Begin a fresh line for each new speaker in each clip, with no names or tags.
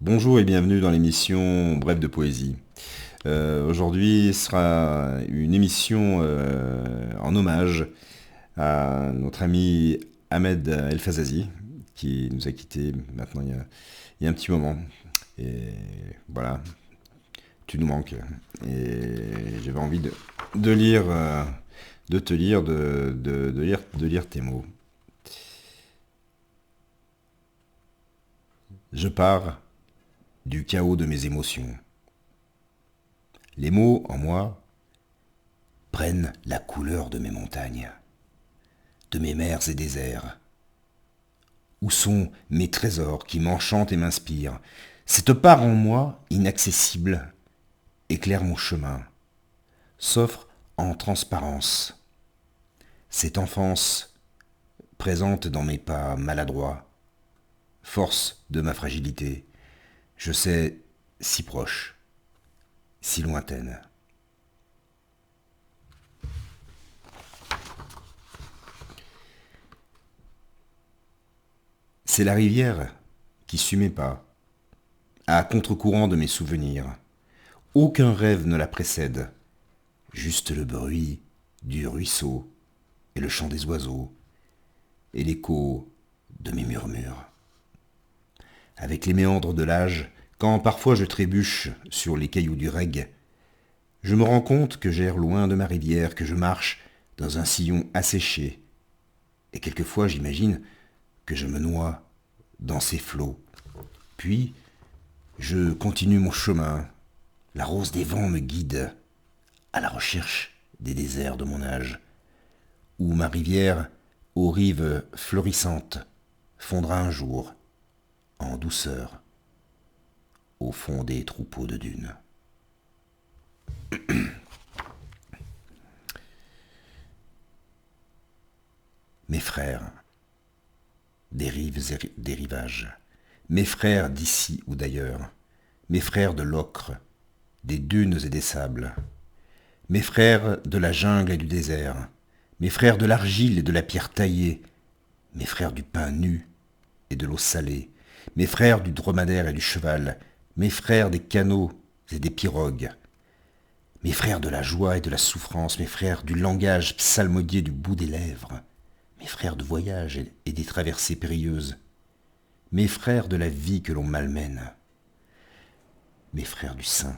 Bonjour et bienvenue dans l'émission Bref de poésie. Aujourd'hui sera une émission en hommage à notre ami Ahmed El Fazazi qui nous a quittés maintenant il y a un petit moment. Et voilà, tu nous manques. Et j'avais envie de lire, de te lire, de lire tes mots. Je pars du chaos de mes émotions. Les mots, en moi, prennent la couleur de mes montagnes, de mes mers et déserts. Où sont mes trésors qui m'enchantent et m'inspirent? Cette part en moi, inaccessible, éclaire mon chemin, s'offre en transparence. Cette enfance, présente dans mes pas maladroits, force de ma fragilité, je sais, si proche, si lointaine. C'est la rivière qui suit mes pas, à contre-courant de mes souvenirs. Aucun rêve ne la précède, juste le bruit du ruisseau et le chant des oiseaux et l'écho de mes murmures. Avec les méandres de l'âge, quand parfois je trébuche sur les cailloux du reg, je me rends compte que j'erre loin de ma rivière, que je marche dans un sillon asséché, et quelquefois j'imagine que je me noie dans ses flots. Puis, je continue mon chemin. La rose des vents me guide à la recherche des déserts de mon âge, où ma rivière, aux rives florissantes, fondra un jour, en douceur, au fond des troupeaux de dunes. Mes frères, des rives et des rivages, mes frères d'ici ou d'ailleurs, mes frères de l'ocre, des dunes et des sables, mes frères de la jungle et du désert, mes frères de l'argile et de la pierre taillée, mes frères du pain nu et de l'eau salée, mes frères du dromadaire et du cheval, mes frères des canots et des pirogues, mes frères de la joie et de la souffrance, mes frères du langage psalmodié du bout des lèvres, mes frères de voyage et des traversées périlleuses, mes frères de la vie que l'on malmène, mes frères du sein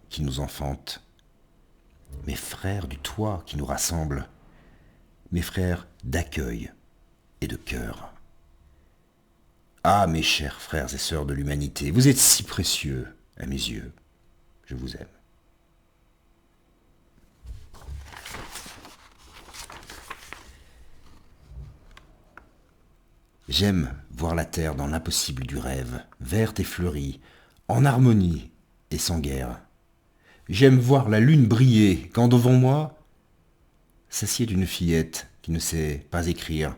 qui nous enfante, mes frères du toit qui nous rassemble, mes frères d'accueil et de cœur. Ah, mes chers frères et sœurs de l'humanité, vous êtes si précieux à mes yeux. Je vous aime. J'aime voir la terre dans l'impossible du rêve, verte et fleurie, en harmonie et sans guerre. J'aime voir la lune briller quand devant moi s'assied une fillette qui ne sait pas écrire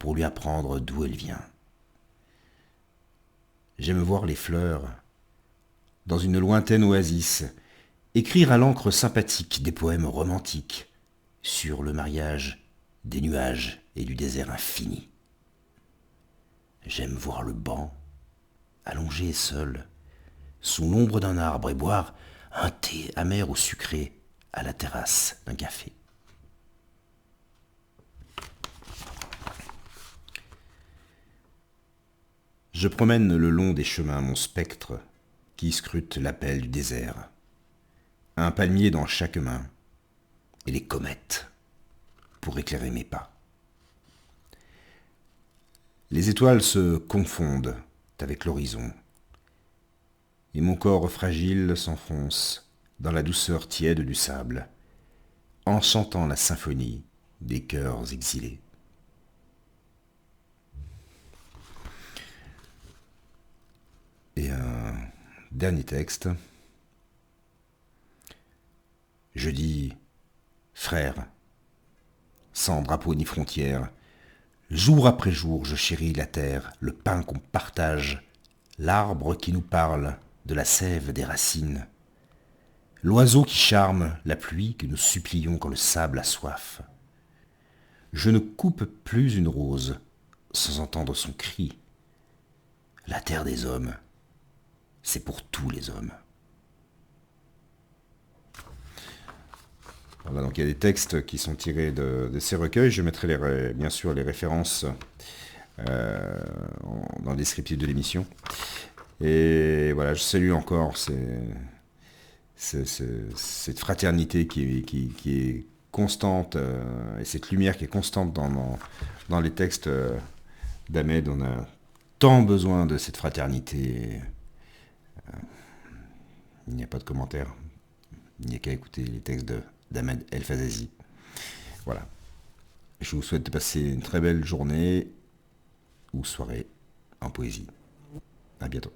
pour lui apprendre d'où elle vient. J'aime voir les fleurs, dans une lointaine oasis, écrire à l'encre sympathique des poèmes romantiques sur le mariage des nuages et du désert infini. J'aime voir le banc, allongé et seul, sous l'ombre d'un arbre et boire un thé amer ou sucré à la terrasse d'un café. Je promène le long des chemins mon spectre qui scrute l'appel du désert. Un palmier dans chaque main et les comètes pour éclairer mes pas. Les étoiles se confondent avec l'horizon et mon corps fragile s'enfonce dans la douceur tiède du sable en chantant la symphonie des cœurs exilés. Et un dernier texte. Je dis, frère, sans drapeau ni frontière, jour après jour je chéris la terre, le pain qu'on partage, l'arbre qui nous parle de la sève des racines, l'oiseau qui charme, la pluie que nous supplions quand le sable a soif. Je ne coupe plus une rose sans entendre son cri. La terre des hommes c'est pour tous les hommes. Voilà, donc il y a des textes qui sont tirés de ces recueils. Je mettrai bien sûr les références dans le descriptif de l'émission. Et voilà, je salue encore cette fraternité qui est constante, et cette lumière qui est constante dans les textes d'Ahmed. On a tant besoin de cette fraternité. Il n'y a pas de commentaire. Il n'y a qu'à écouter les textes d'Ahmed El Fazazi. Voilà. Je vous souhaite de passer une très belle journée ou soirée en poésie. À bientôt.